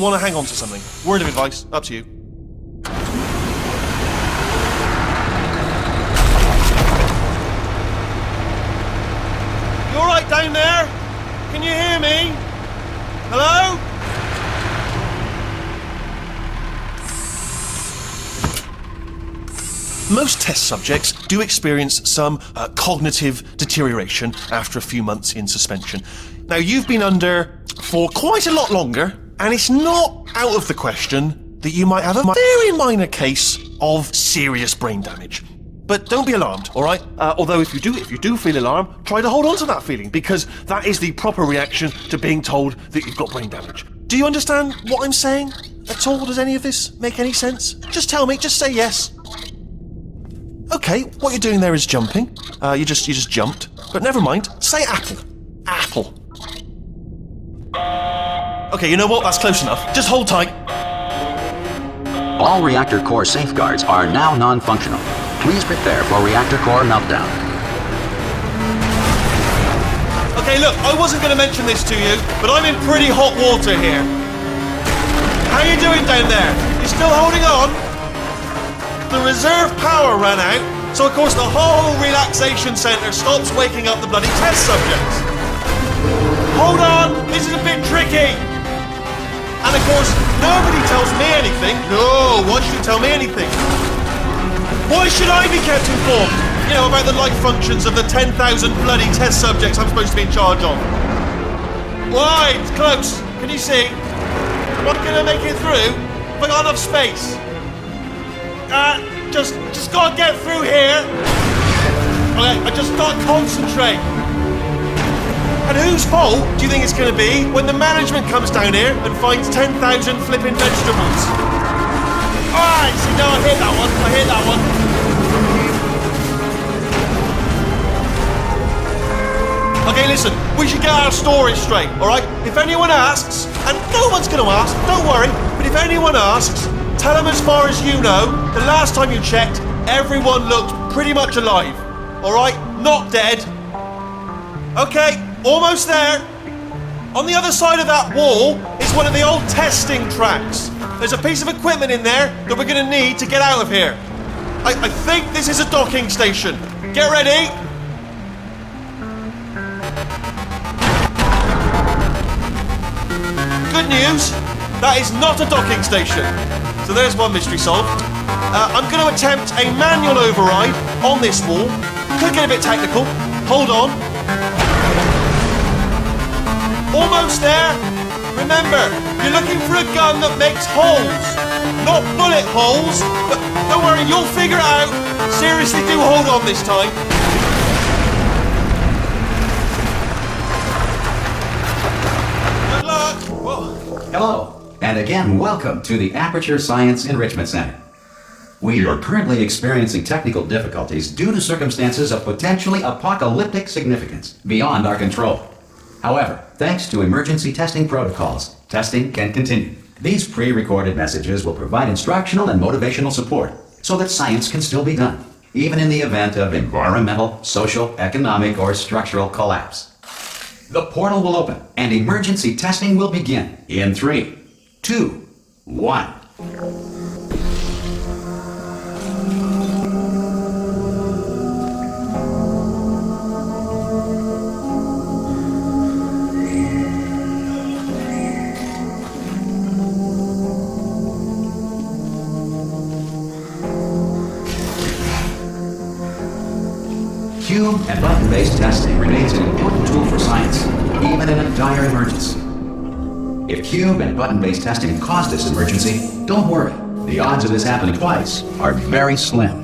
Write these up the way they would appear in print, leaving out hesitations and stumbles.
want to hang on to something. Word of advice, up to you. You alright down there? Can you hear me? Hello? Most test subjects do experience some cognitive deterioration after a few months in suspension. Now, you've been under for quite a lot longer, and it's not out of the question that you might have a very minor case of serious brain damage. But don't be alarmed, all right? Although if you do feel alarmed, try to hold on to that feeling, because that is the proper reaction to being told that you've got brain damage. Do you understand what I'm saying at all? Does any of this make any sense? Just tell me, just say yes. Okay, what you're doing there is jumping. You just jumped. But never mind, say apple. Apple. Okay, you know what? That's close enough. Just hold tight. All reactor core safeguards are now non-functional. Please prepare for reactor core meltdown. Okay, look, I wasn't going to mention this to you, but I'm in pretty hot water here. How you doing down there? You still holding on? The reserve power ran out, so of course the whole relaxation centre stops waking up the bloody test subjects. Hold on, this is a bit tricky. And of course, nobody tells me anything. No, why should you tell me anything? Why should I be kept informed? You know, about the life functions of the 10,000 bloody test subjects I'm supposed to be in charge of. Why? It's close. Can you see? Am I gonna make it through? Have I got enough space? Just gotta get through here. Okay, I just gotta concentrate. And whose fault do you think it's gonna be when the management comes down here and finds 10,000 flipping vegetables? Alright, see, no, I hear that one. Okay, listen, we should get our story straight, alright? If anyone asks, and no one's gonna ask, don't worry, but if anyone asks, tell them as far as you know, the last time you checked, everyone looked pretty much alive. Alright? Not dead. Okay, almost there. On the other side of that wall is one of the old testing tracks. There's a piece of equipment in there that we're gonna need to get out of here. I think this is a docking station. Get ready. Good news, that is not a docking station. So there's one mystery solved. I'm going to attempt a manual override on this wall. Could get a bit technical. Hold on. Almost there. Remember, you're looking for a gun that makes holes, not bullet holes. But don't worry, you'll figure it out. Seriously, do hold on this time. Good luck. Whoa. Hello, and again, welcome to the Aperture Science Enrichment Center. We are currently experiencing technical difficulties due to circumstances of potentially apocalyptic significance beyond our control. However, thanks to emergency testing protocols, testing can continue. These pre-recorded messages will provide instructional and motivational support so that science can still be done, even in the event of environmental, social, economic, or structural collapse. The portal will open, and emergency testing will begin in 3, 2, 1. Cube and button-based testing remains an important tool for science, even in a dire emergency. If cube and button-based testing caused this emergency, don't worry. The odds of this happening twice are very slim.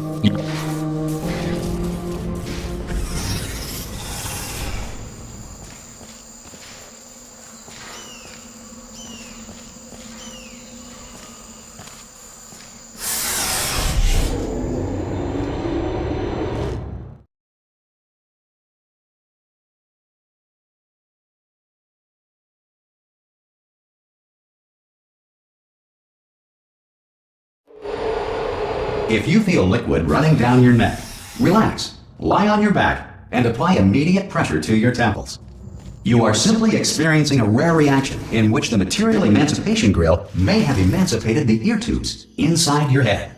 If you feel liquid running down your neck, relax, lie on your back, and apply immediate pressure to your temples. You are simply experiencing a rare reaction in which the material emancipation grill may have emancipated the ear tubes inside your head.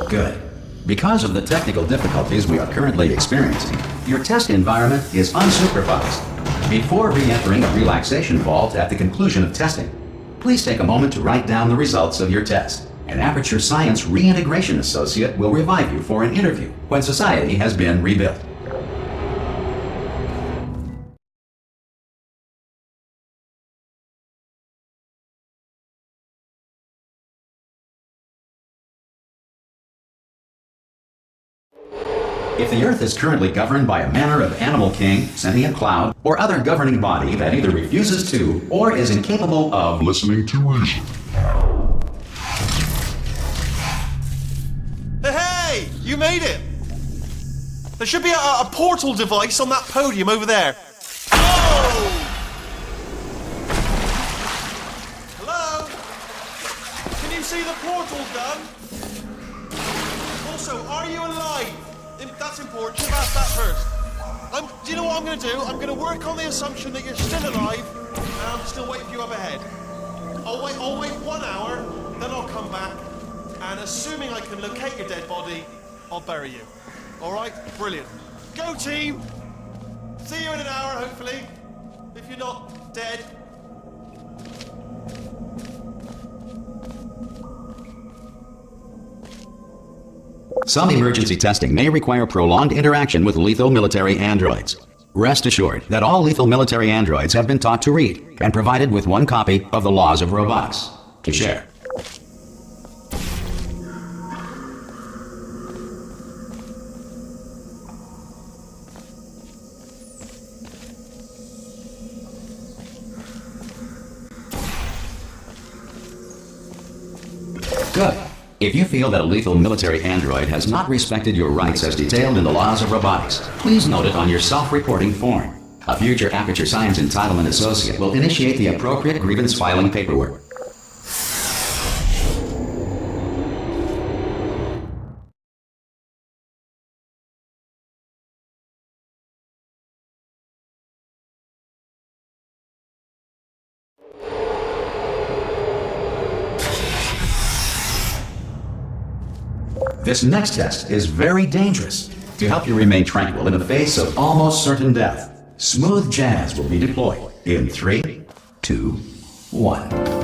Good. Because of the technical difficulties we are currently experiencing, your test environment is unsupervised. Before re-entering a relaxation vault at the conclusion of testing, please take a moment to write down the results of your test. An Aperture Science Reintegration Associate will revive you for an interview when society has been rebuilt. If the Earth is currently governed by a manner of animal king, sentient cloud, or other governing body that either refuses to or is incapable of listening to reason. Hey! You made it! There should be a portal device on that podium over there. Oh! Hello? Can you see the portal gun? Also, are you alive? That's important. Should have asked that first. Do you know what I'm going to do? I'm going to work on the assumption that you're still alive, and I'm still waiting for you up ahead. I'll wait 1 hour, then I'll come back, and assuming I can locate your dead body, I'll bury you. All right? Brilliant. Go, team! See you in an hour, hopefully. If you're not dead. Some emergency testing may require prolonged interaction with lethal military androids. Rest assured that all lethal military androids have been taught to read and provided with one copy of the Laws of Robotics to share. Good. If you feel that a lethal military android has not respected your rights as detailed in the Laws of Robotics, please note it on your self-reporting form. A future Aperture Science Entitlement Associate will initiate the appropriate grievance filing paperwork. This next test is very dangerous. To help you remain tranquil in the face of almost certain death, smooth jazz will be deployed in 3, 2, 1.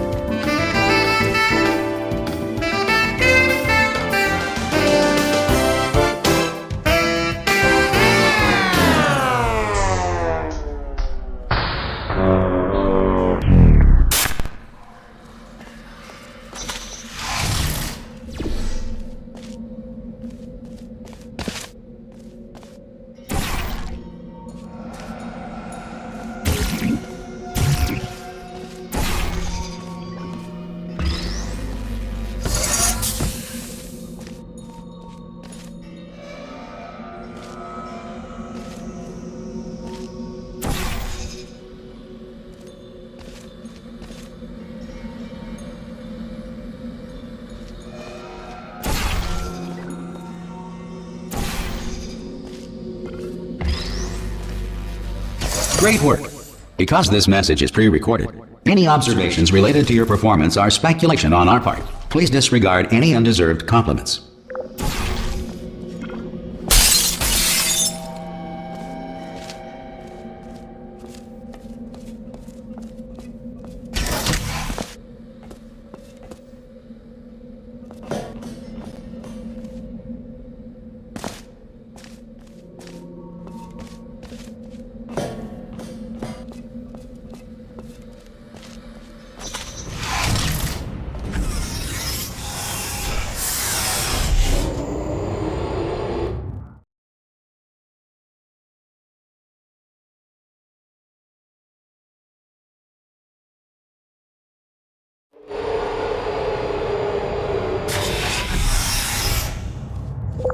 Great work. Because this message is pre-recorded, any observations related to your performance are speculation on our part. Please disregard any undeserved compliments.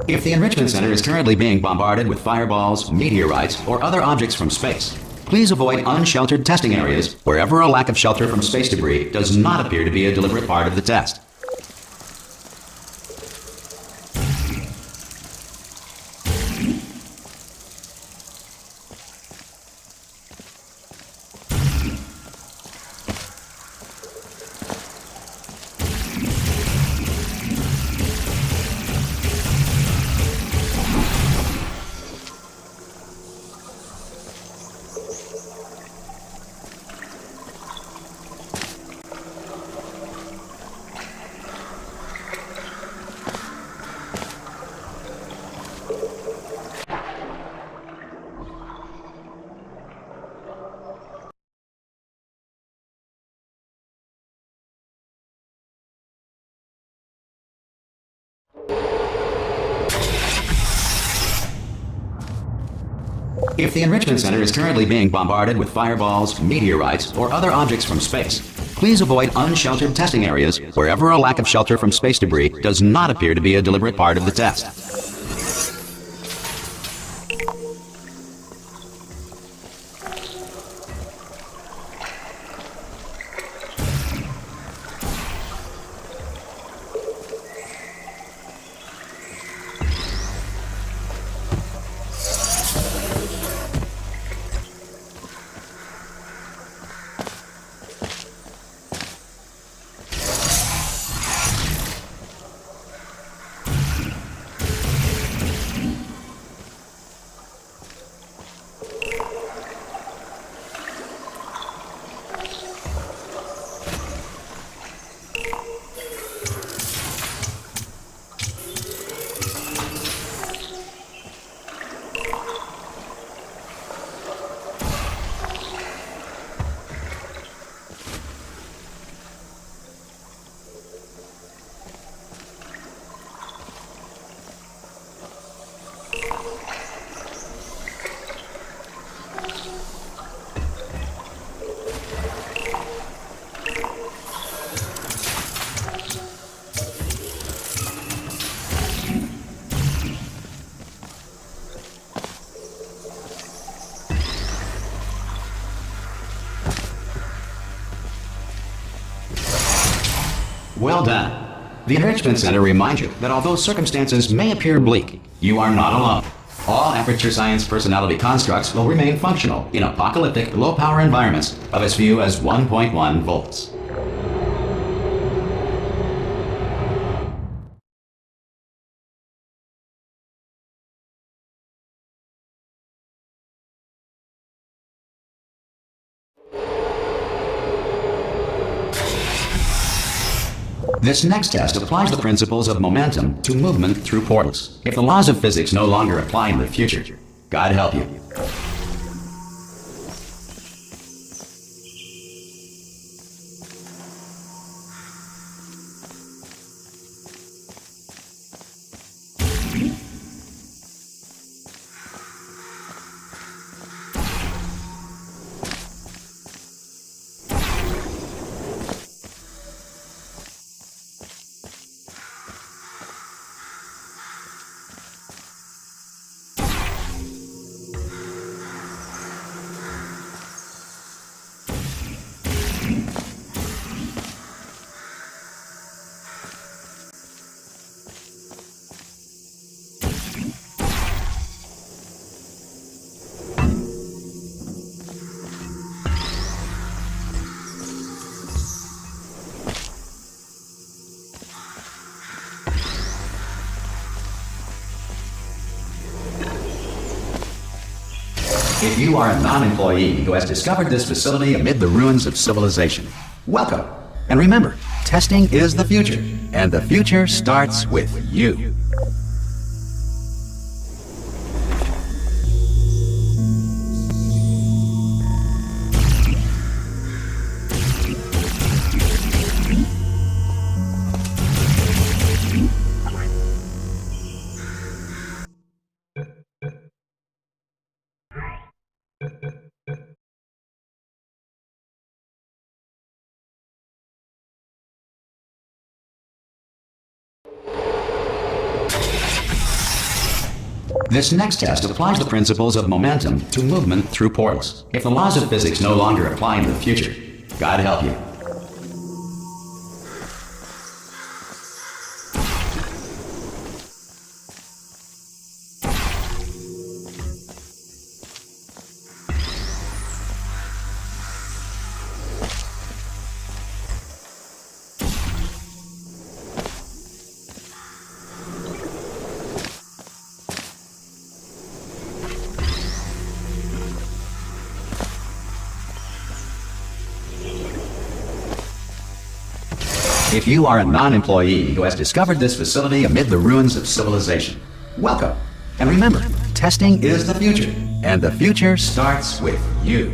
If the Enrichment Center is currently being bombarded with fireballs, meteorites, or other objects from space, please avoid unsheltered testing areas wherever a lack of shelter from space debris does not appear to be a deliberate part of the test. If the Enrichment Center is currently being bombarded with fireballs, meteorites, or other objects from space, please avoid unsheltered testing areas wherever a lack of shelter from space debris does not appear to be a deliberate part of the test. Well done. The Enrichment Center reminds you that although circumstances may appear bleak, you are not alone. All Aperture Science personality constructs will remain functional in apocalyptic, low-power environments of as few as 1.1 volts. This next test applies the principles of momentum to movement through portals. If the laws of physics no longer apply in the future, God help you. If you are a non-employee who has discovered this facility amid the ruins of civilization, welcome. And remember, testing is the future, and the future starts with you. This next test applies the principles of momentum to movement through portals. If the laws of physics no longer apply in the future, God help you. If you are a non-employee who has discovered this facility amid the ruins of civilization, welcome. And remember, testing is the future, and the future starts with you.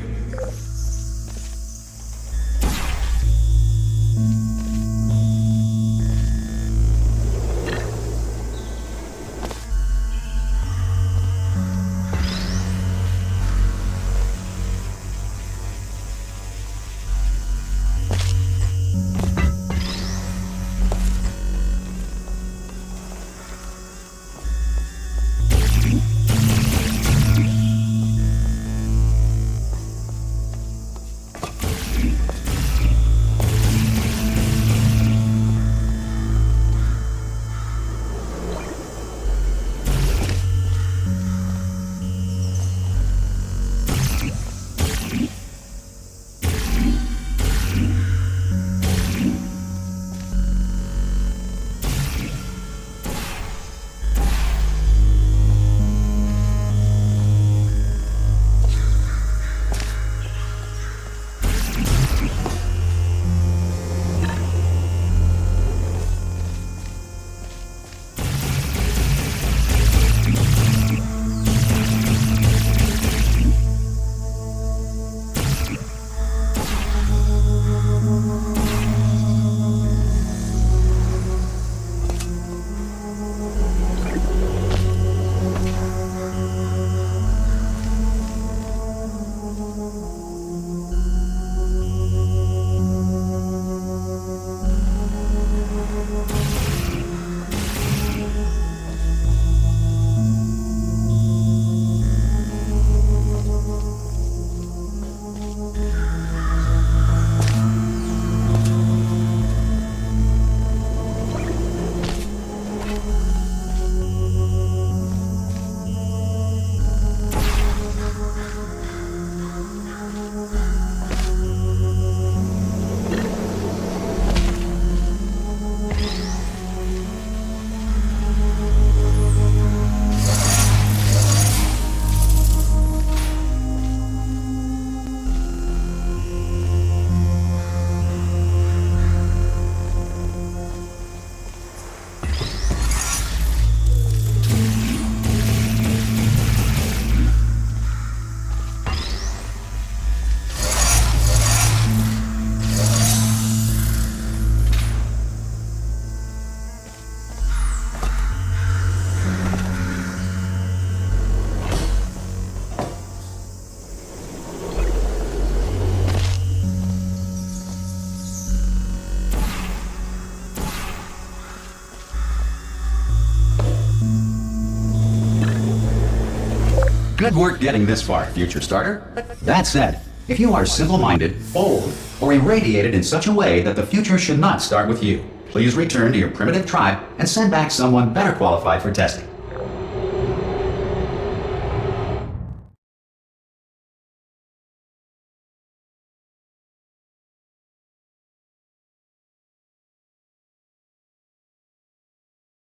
Good work getting this far, future starter. That said, if you are simple-minded, old, or irradiated in such a way that the future should not start with you, please return to your primitive tribe and send back someone better qualified for testing.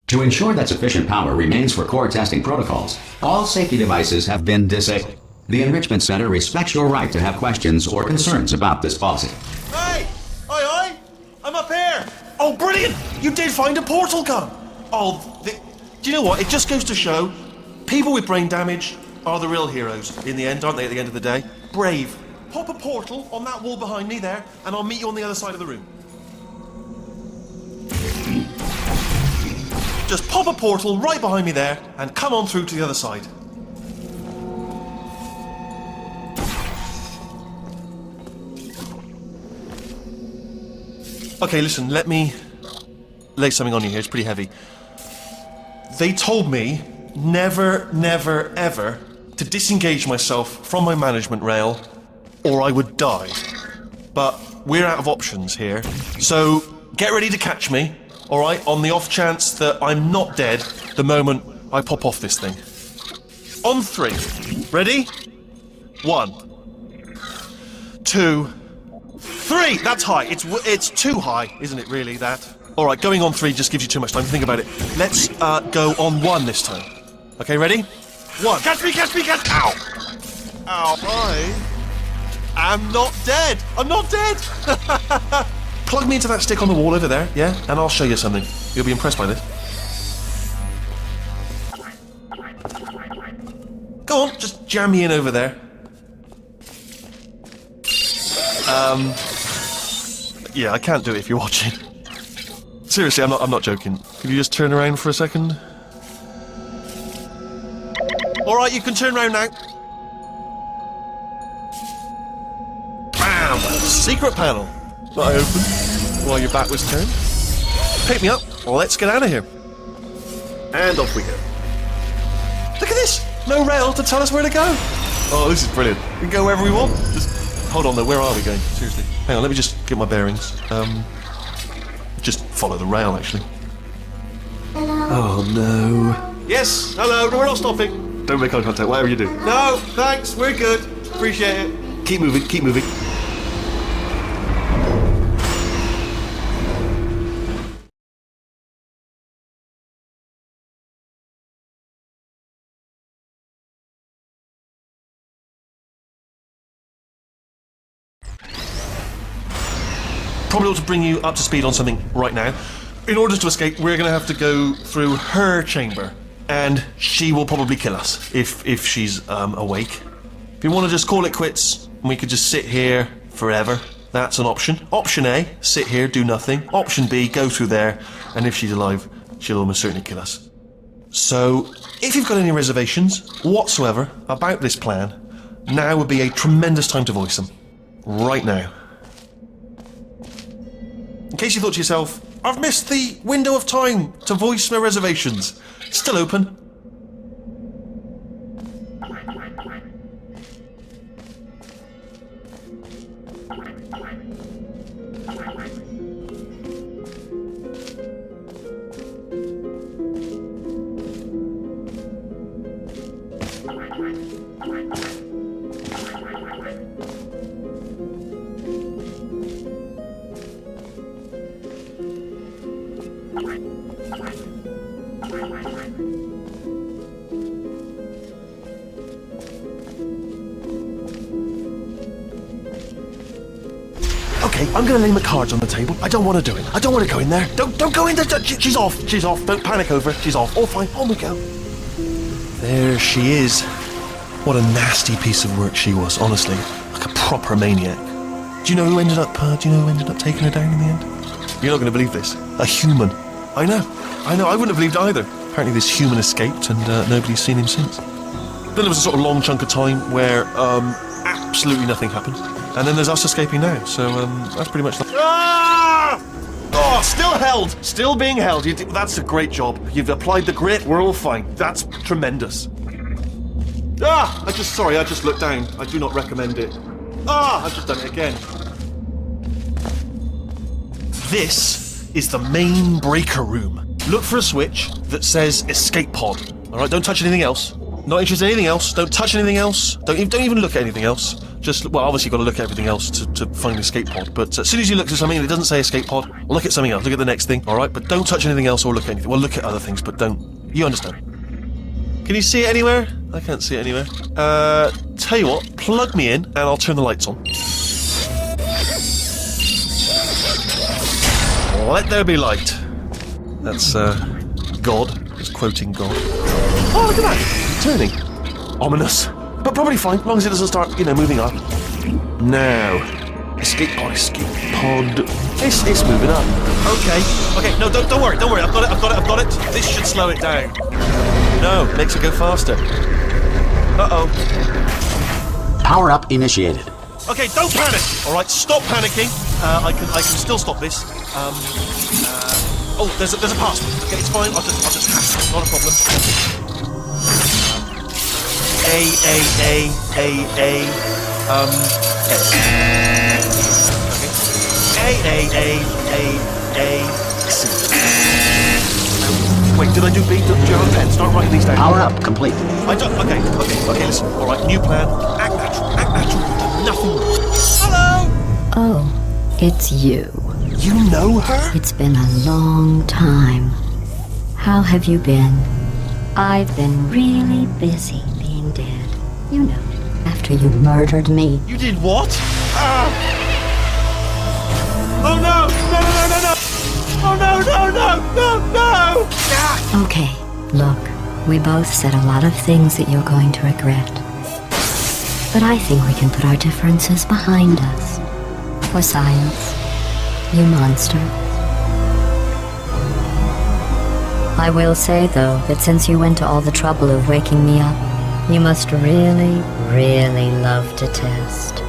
To ensure that sufficient power remains for core testing protocols, all safety devices have been disabled. The Enrichment Center respects your right to have questions or concerns about this policy. Hey! Aye, aye! I'm up here! Oh, brilliant! You did find a portal gun! Oh, do you know what? It just goes to show people with brain damage are the real heroes in the end, aren't they, at the end of the day? Brave. Pop a portal on that wall behind me there, and I'll meet you on the other side of the room. Just pop a portal right behind me there, and come on through to the other side. Okay, listen, let me lay something on you here. It's pretty heavy. They told me never, never, ever to disengage myself from my management rail or I would die. But we're out of options here. So get ready to catch me, all right, on the off chance that I'm not dead the moment I pop off this thing. On 3. Ready? 1, 2, 3! That's high. It's too high, isn't it, really, that? Alright, going on 3 just gives you too much time to think about it. Let's go on 1 this time. Okay, ready? 1. Catch me, catch me, catch... Ow! Ow. I am not dead! I'm not dead! Plug me into that stick on the wall over there, yeah? And I'll show you something. You'll be impressed by this. Go on, just jam me in over there. Yeah, I can't do it if you're watching. Seriously, I'm not joking. Could you just turn around for a second? Alright, you can turn around now. Bam! Secret panel. That I opened while your back was turned. Pick me up. Let's get out of here. And off we go. Look at this! No rail to tell us where to go. Oh, this is brilliant. We can go wherever we want. Just hold on though, where are we going? Seriously. Hang on, let me just get my bearings. Just follow the rail, actually. Hello. Oh no. Yes, hello, no, we're not stopping. Don't make eye contact, whatever you do. No, thanks, we're good. Appreciate it. Keep moving, keep moving. Probably ought to bring you up to speed on something right now. In order to escape, we're going to have to go through her chamber, and she will probably kill us if she's awake. If you want to just call it quits, and we could just sit here forever, that's an option. Option A, sit here, do nothing. Option B, go through there, and if she's alive, she'll almost certainly kill us. So, if you've got any reservations whatsoever about this plan, now would be a tremendous time to voice them. Right now. In case you thought to yourself, I've missed the window of time to voice my reservations. Still open. Okay, I'm gonna lay my cards on the table. I don't want to do it. I don't want to go in there. Don't go in there. She's off. She's off. Don't panic over. She's off. All fine. On we go. There she is. What a nasty piece of work she was, honestly. Like a proper maniac. Do you know who ended up taking her down in the end? You're not gonna believe this. A human. I know. I wouldn't have believed either. Apparently this human escaped and nobody's seen him since. Then there was a sort of long chunk of time where absolutely nothing happened. And then there's us escaping now, so that's pretty much... Ah! Oh, still held! Still being held. That's a great job. You've applied the grit, we're all fine. That's tremendous. Ah! I just looked down. I do not recommend it. Ah! I've just done it again. This is the main breaker room. Look for a switch that says escape pod. Alright, don't touch anything else. Not interested in anything else. Don't touch anything else. Don't even look at anything else. Just, well, obviously you've got to look at everything else to find the escape pod, but as soon as you look at something and it doesn't say escape pod, look at something else, look at the next thing, alright? But don't touch anything else or look at anything. Well, look at other things, but don't. You understand. Can you see it anywhere? I can't see it anywhere. Tell you what, plug me in and I'll turn the lights on. Let there be light. That's, God. It's quoting God. Oh, look at that! Turning. Ominous. But probably fine, as long as it doesn't start, moving up. Now. Escape pod, escape pod. It's moving up. Okay, no, don't worry. I've got it. This should slow it down. No, makes it go faster. Uh-oh. Power up initiated. Okay, don't panic! Alright, stop panicking. I can still stop this. Oh, there's a password. Okay, it's fine. I'll just hack it. Not a problem. S. Wait, did I do B? Do you have a pen? Start writing these down. Power up complete. I don't. Okay, listen. Alright, new plan. Act natural. Nothing more. Hello! Oh, it's you. You know her? It's been a long time. How have you been? I've been really busy being dead. You know, after you murdered me. You did what? Oh no! No! Oh no! Okay, look, we both said a lot of things that you're going to regret. But I think we can put our differences behind us. For science, you monster. I will say, though, that since you went to all the trouble of waking me up, you must really, really love to test.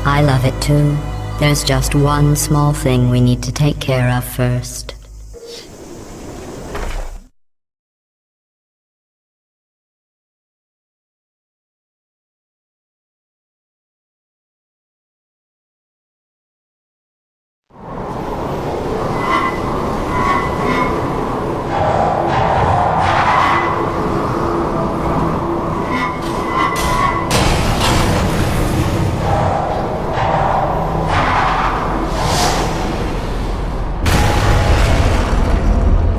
I love it too. There's just one small thing we need to take care of first.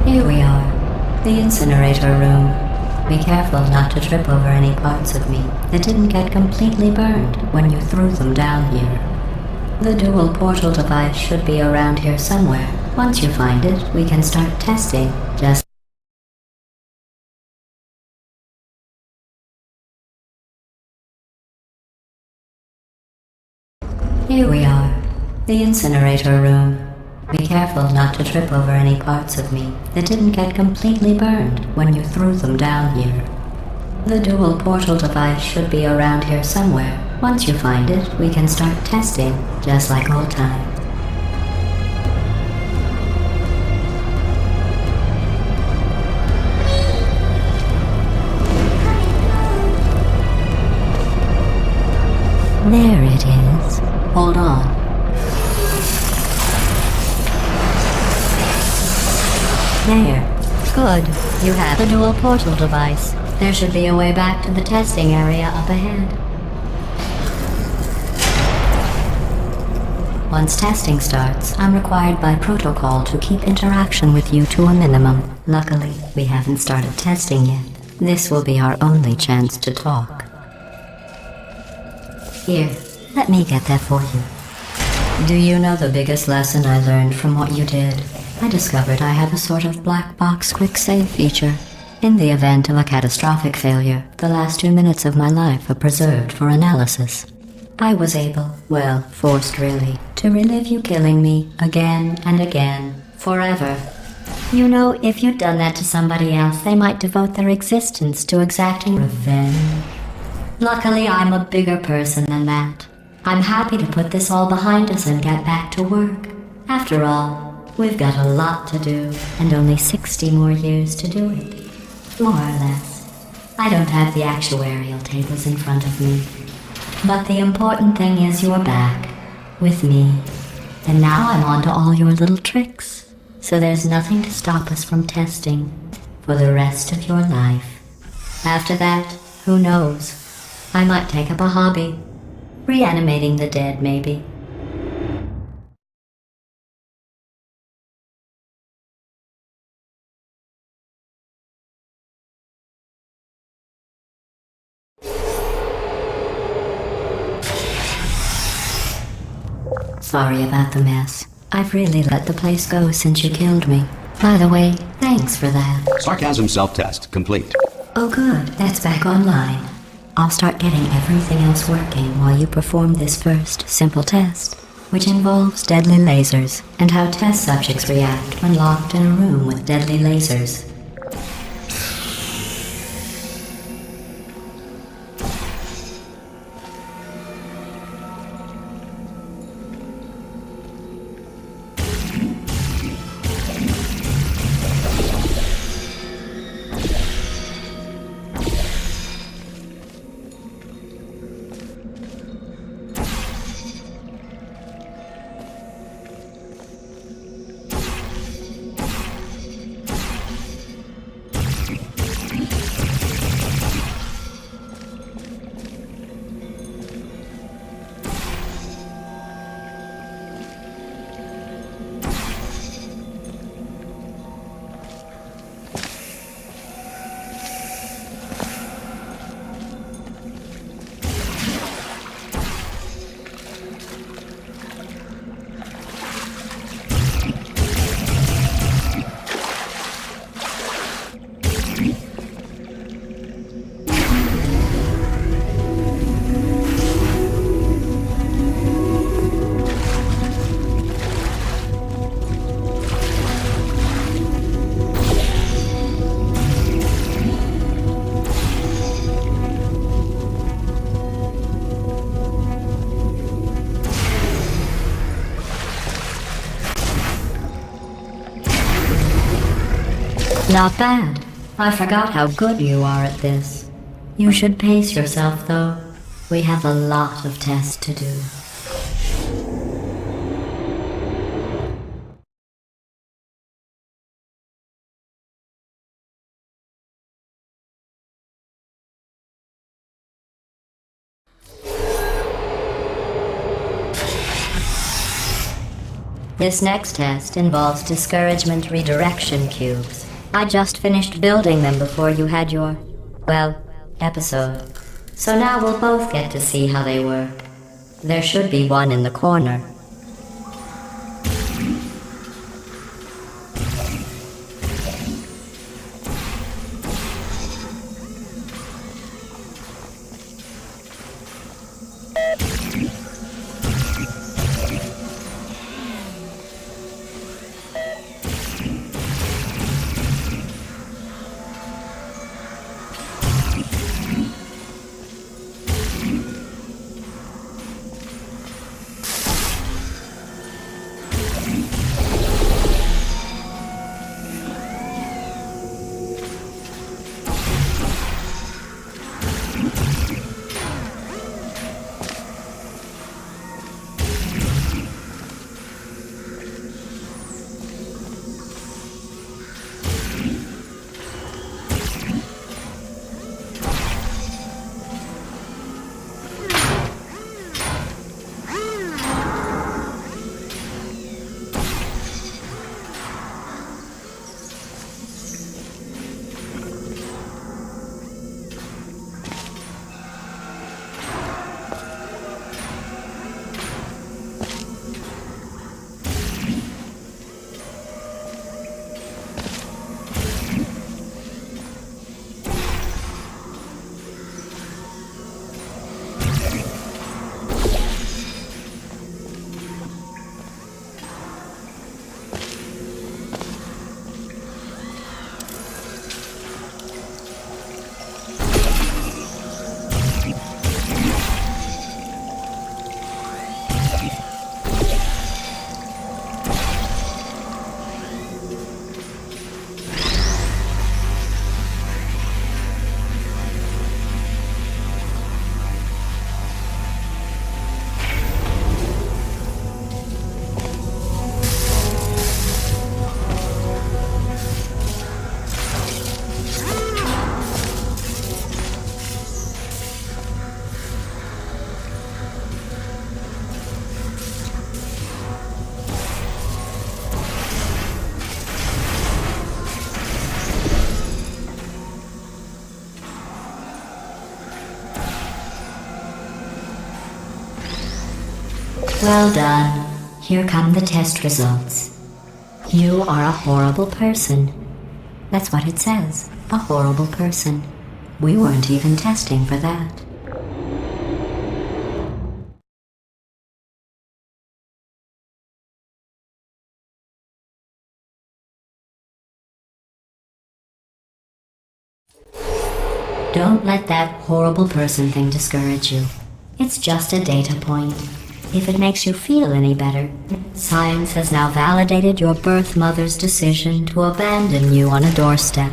Here we are, the incinerator room. Be careful not to trip over any parts of me that didn't get completely burned when you threw them down here. The dual portal device should be around here somewhere. Once you find it, we can start testing. Just Here we are, the incinerator room. Be careful not to trip over any parts of me that didn't get completely burned when you threw them down here. The dual portal device should be around here somewhere. Once you find it, we can start testing, just like old times. There it is. Hold on. There. Good. You have a dual portal device. There should be a way back to the testing area up ahead. Once testing starts, I'm required by protocol to keep interaction with you to a minimum. Luckily, we haven't started testing yet. This will be our only chance to talk. Here, let me get that for you. Do you know the biggest lesson I learned from what you did? I discovered I have a sort of black box quick save feature. In the event of a catastrophic failure, the last 2 minutes of my life are preserved for analysis. I was able, well, forced really, to relive you killing me again and again, forever. You know, if you'd done that to somebody else, they might devote their existence to exacting revenge. Luckily, I'm a bigger person than that. I'm happy to put this all behind us and get back to work. After all, we've got a lot to do, and only 60 more years to do it. More or less. I don't have the actuarial tables in front of me. But the important thing is you're back, with me. And now I'm on to all your little tricks. So there's nothing to stop us from testing for the rest of your life. After that, who knows? I might take up a hobby. Reanimating the dead, maybe. Sorry about the mess. I've really let the place go since you killed me. By the way, thanks for that. Sarcasm self-test complete. Oh good, that's back online. I'll start getting everything else working while you perform this first simple test, which involves deadly lasers and how test subjects react when locked in a room with deadly lasers. Not bad. I forgot how good you are at this. You should pace yourself, though. We have a lot of tests to do. This next test involves discouragement redirection cubes. I just finished building them before you had your, well, episode. So now we'll both get to see how they work. There should be one in the corner. Well done. Here come the test results. You are a horrible person. That's what it says. A horrible person. We weren't even testing for that. Don't let that horrible person thing discourage you. It's just a data point. If it makes you feel any better, science has now validated your birth mother's decision to abandon you on a doorstep.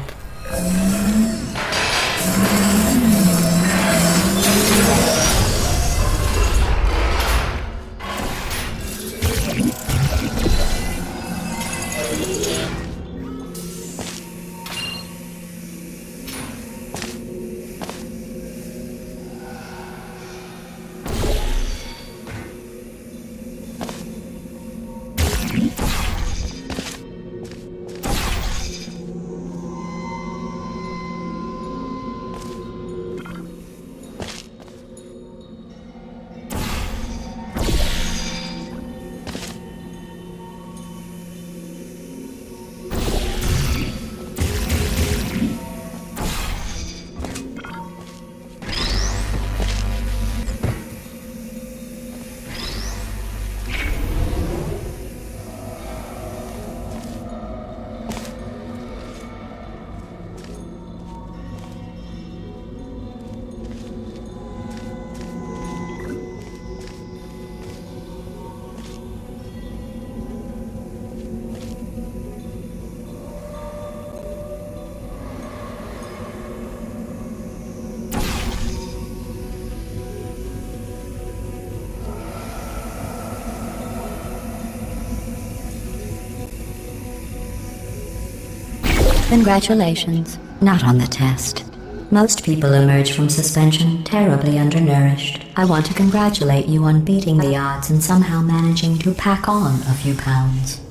Congratulations. Not on the test. Most people emerge from suspension terribly undernourished. I want to congratulate you on beating the odds and somehow managing to pack on a few pounds.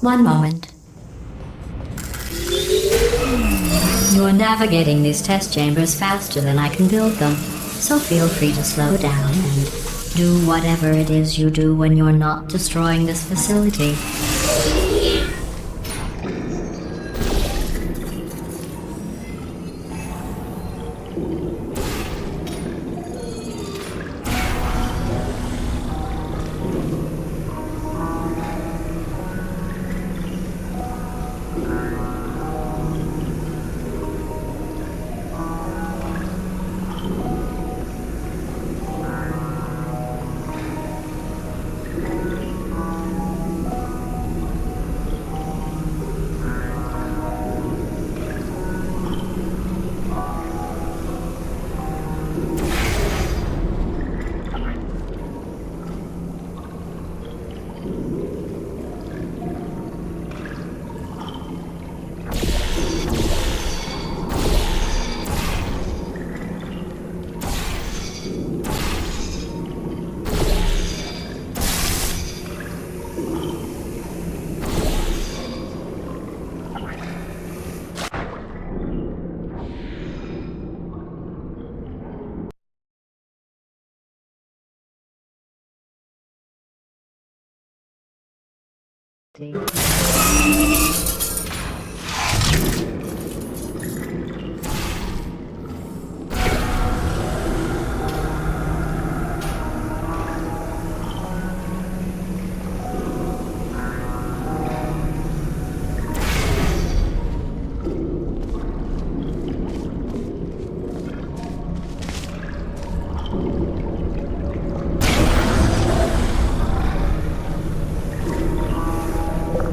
One moment. You are navigating these test chambers faster than I can build them, so feel free to slow down and do whatever it is you do when you're not destroying this facility.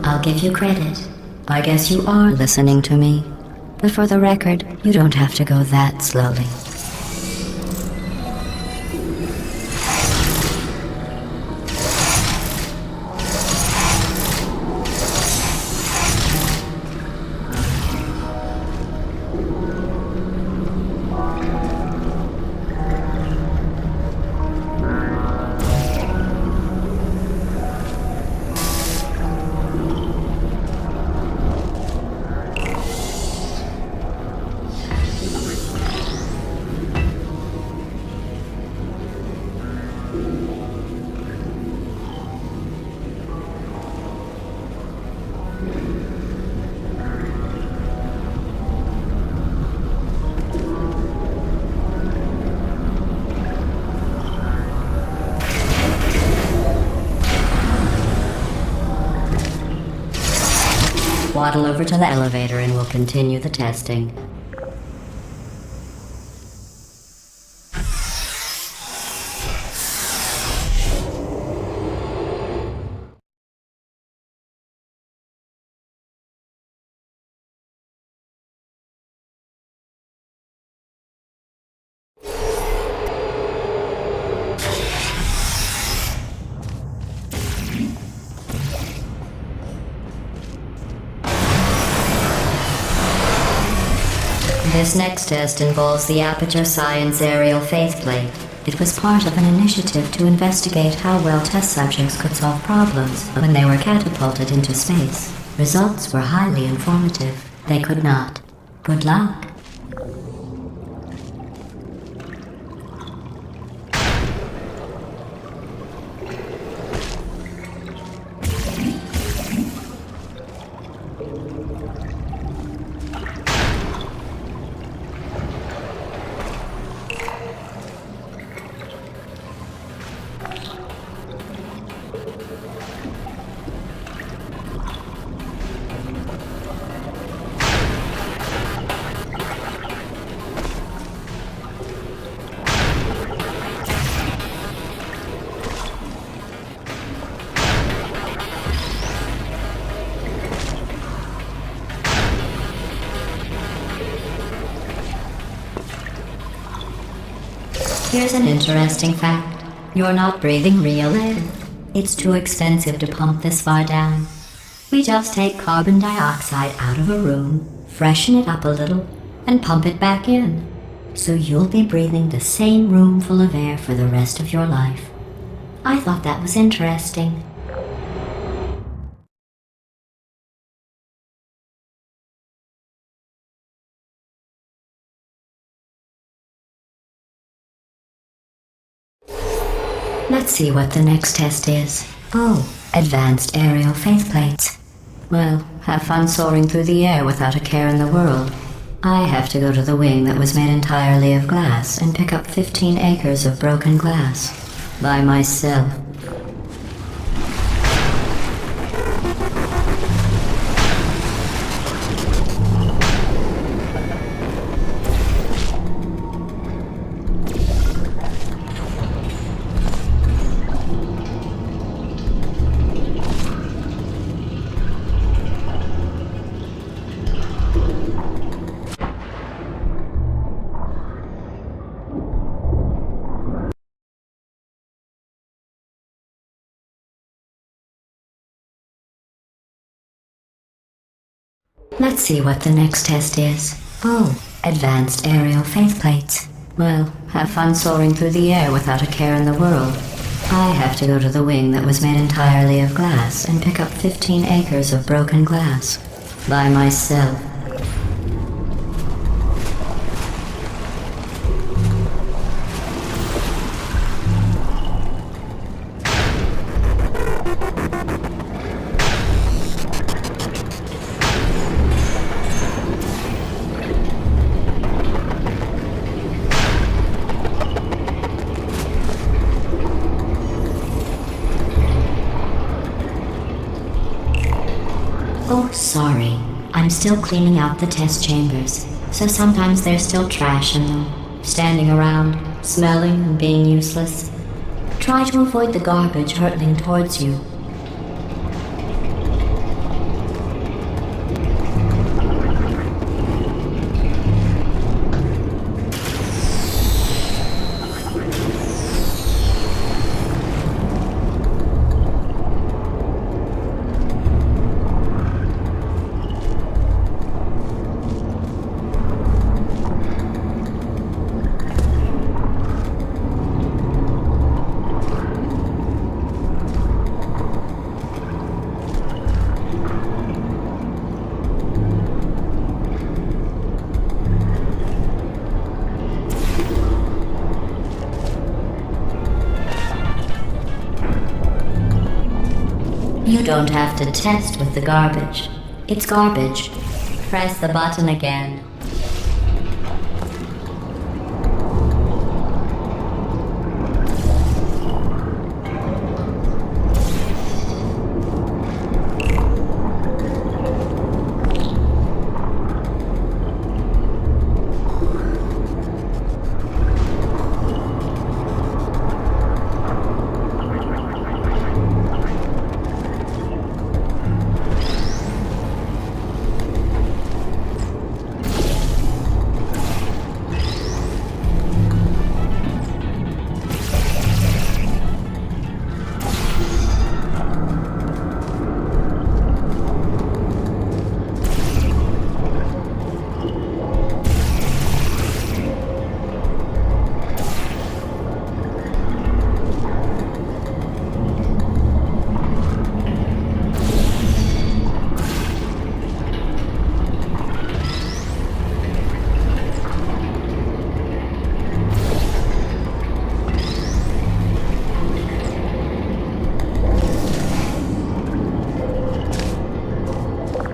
I'll give you credit. I guess you are listening to me. But for the record, you don't have to go that slowly. waddle over to the elevator and we'll continue the testing. This next test involves the Aperture Science Aerial Faceplate. It was part of an initiative to investigate how well test subjects could solve problems when they were catapulted into space. Results were highly informative. They could not. Good luck. Here's an interesting fact. You're not breathing real air. It's too expensive to pump this far down. We just take carbon dioxide out of a room, freshen it up a little, and pump it back in. So you'll be breathing the same room full of air for the rest of your life. I thought that was interesting. Let's see what the next test is. Oh, advanced aerial faceplates. Well, have fun soaring through the air without a care in the world. I have to go to the wing that was made entirely of glass and pick up 15 acres of broken glass. By myself. Let's see what the next test is. Oh, advanced aerial faceplates. Well, have fun soaring through the air without a care in the world. I have to go to the wing that was made entirely of glass and pick up 15 acres of broken glass. By myself. Oh, sorry. I'm still cleaning out the test chambers, so sometimes there's still trash in them, standing around, smelling and being useless. Try to avoid the garbage hurtling towards you. You don't have to test with the garbage. It's garbage. Press the button again.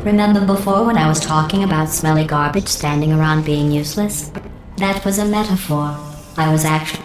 Remember before when I was talking about smelly garbage standing around being useless? That was a metaphor. I was actually